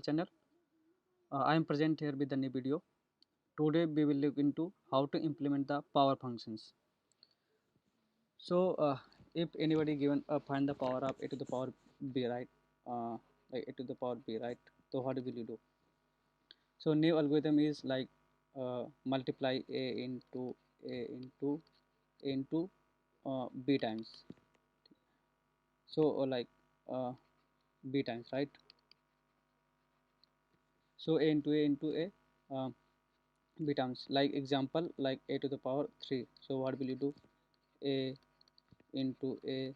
channel. I am present here with the new video. Today we will look into how to implement the power functions. So if anybody given find the power of a to the power b, right, like a to the power b, right, so what will you do? So new algorithm is like multiply a into b times. So uh, b times, right? So a into a b terms, like example, like a to the power 3. So what will you do? A into a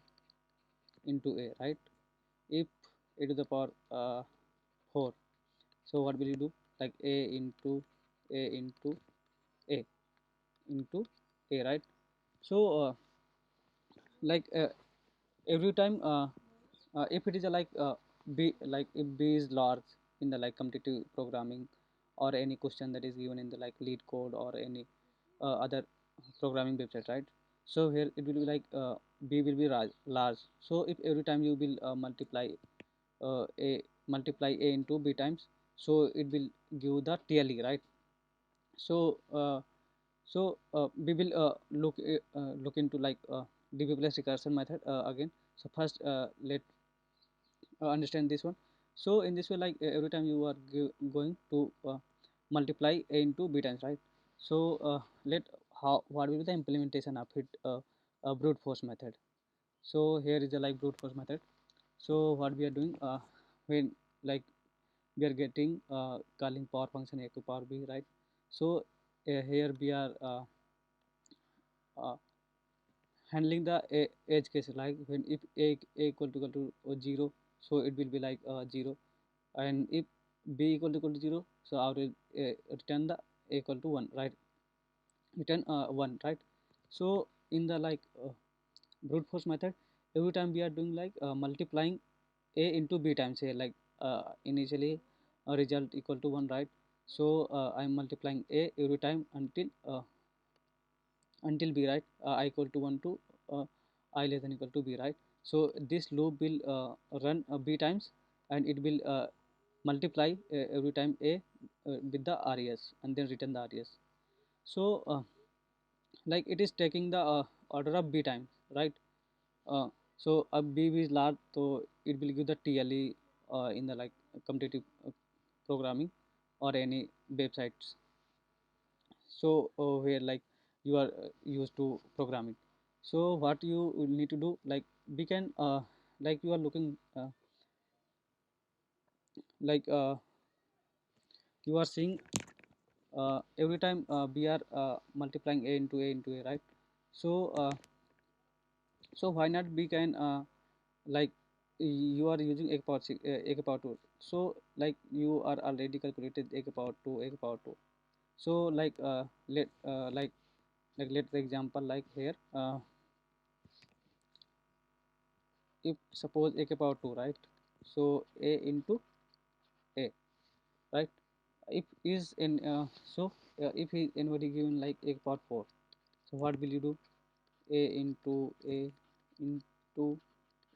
into a, right? If a to the power 4, so what will you do? Like a into a, right? So like every time if it is a b, like if b is large in the like competitive programming, or any question that is given in the like lead code or any other programming website, right? So here it will be like b will be large. So if every time you will a multiply a into b times, so it will give the TLE, right? So we will look into like db plus recursion method again. So first let understand this one. So in this way, like every time you are going to multiply a into b times, right? So let how what will be the implementation of it, brute force method. So here is the like brute force method. So what we are doing, when like we are getting calling power function a to power b, right? So here we are uh, handling the edge case, like when if a equal to 0, so it will be like 0, and if b equal to 0, so I will return the a equal to 1, right? Return 1, right? So in the like brute force method, every time we are doing like multiplying a into b times here, like initially a result equal to 1, right? So I am multiplying a every time until b, right? I equal to 1 to I less than equal to b, right? So this loop will run b times, and it will multiply every time a with the res, and then return the res. So like it is taking the order of b times, right? uh, so a b is large, so it will give the TLE in the like competitive programming or any websites. So where like you are used to programming. So what you will need to do, like we can like you are looking like you are seeing every time we are multiplying a into a, right? So so why not we can like you are using a power 6, a power 2. So like you are already calculated a power 2, a power 2. So like let like let the example like here, if suppose a power 2, right? So a into a, right? If is in so if he anybody given like a power 4, so what will you do? A into a into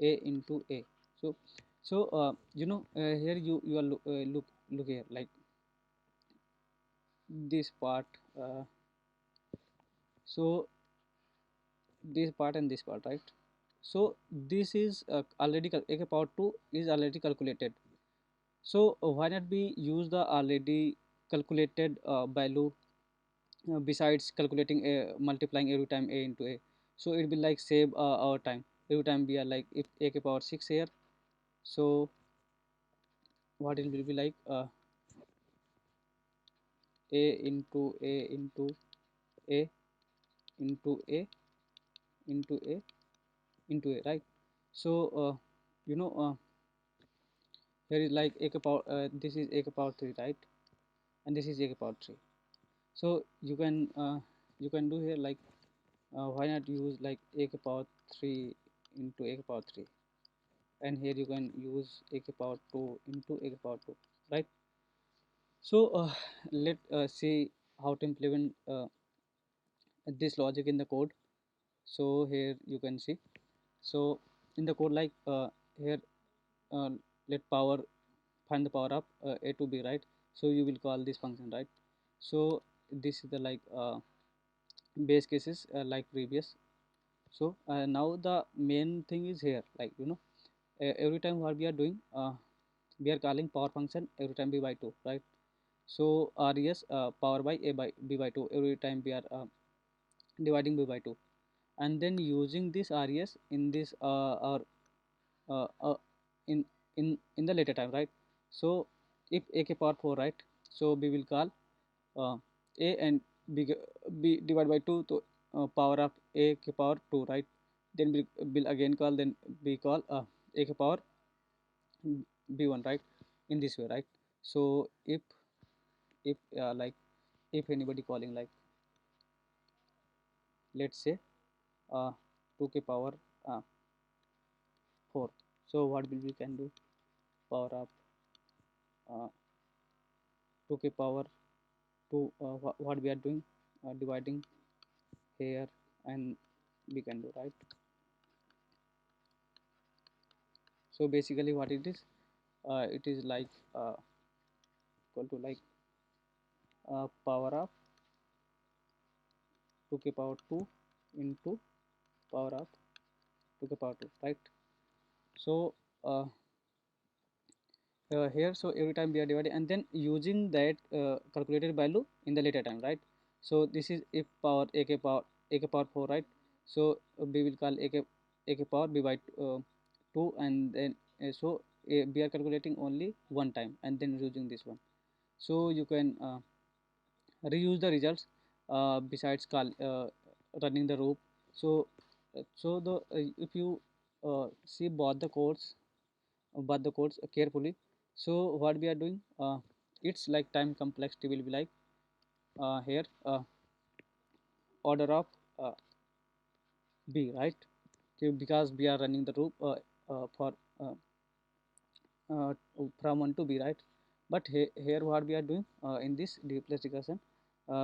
a into a. So so here you are look here, like this part, so this part and this part, right? So this is already a power 2 is already calculated. So why not we use the already calculated value, besides calculating a multiplying every time a into a. So it will like save our time every time we are like if a to power 6 here. So what it will be like a into a into a into a into a into a, right? So you know here is like a to power this is a to power 3, right? And this is a to power 3. So you can do here like why not use like a to power 3 into a to power 3, and here you can use a to power 2 into a to power 2, right? So let see how to implement this logic in the code. So here you can see, so in the code, like here let power find the power of a to b, right? So you will call this function, right? So this is the like base cases like previous. So now the main thing is here, like every time what we are doing, we are calling power function every time b by 2, right? So res power by a by b by 2 every time we are dividing b by 2, and then using this res in this or uh, uh, in the later time, right? So if a k power 4, right? So we will call uh, a and b divided by 2 to power of a k power 2, right? Then we will again call, then we call a k power b1, right? In this way, right? So if like if anybody calling like, let's say 2k power uh, 4, so what will we can do? Power of 2k power 2, what we are doing, dividing here, and we can do, right? So basically what it is like equal to like power of 2k power 2 into power of 2k power 2, right? So uh, here, so every time we are dividing and then using that calculated value in the later time, right? So this is if power ak power 4, right? So we will call ak power b by 2, and then we are calculating only one time and then using this one. So you can reuse the results besides running the loop. So the if you see both the codes carefully, so what we are doing, it's like time complexity will be like here order of uh, b, right? Okay, because we are running the loop for uh, uh, from 1 to b, right? But here what we are doing in this duplexity recursion,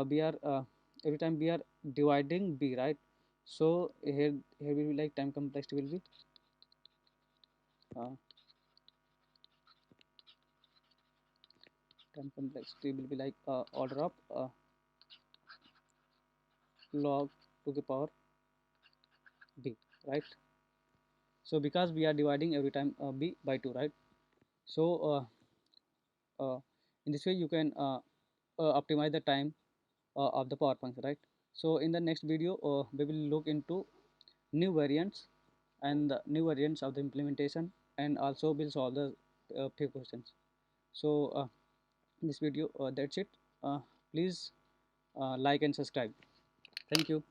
we are every time we are dividing b, right? So here will be like time complexity will be uh, time complexity will be like order of log to the power b, right? So because we are dividing every time b by 2, right? So in this way you can optimize the time of the power function, right? So in the next video we will look into new variants and the new variants of the implementation, and also will solve the few questions. So in this video that's it. Please like and subscribe. Thank you.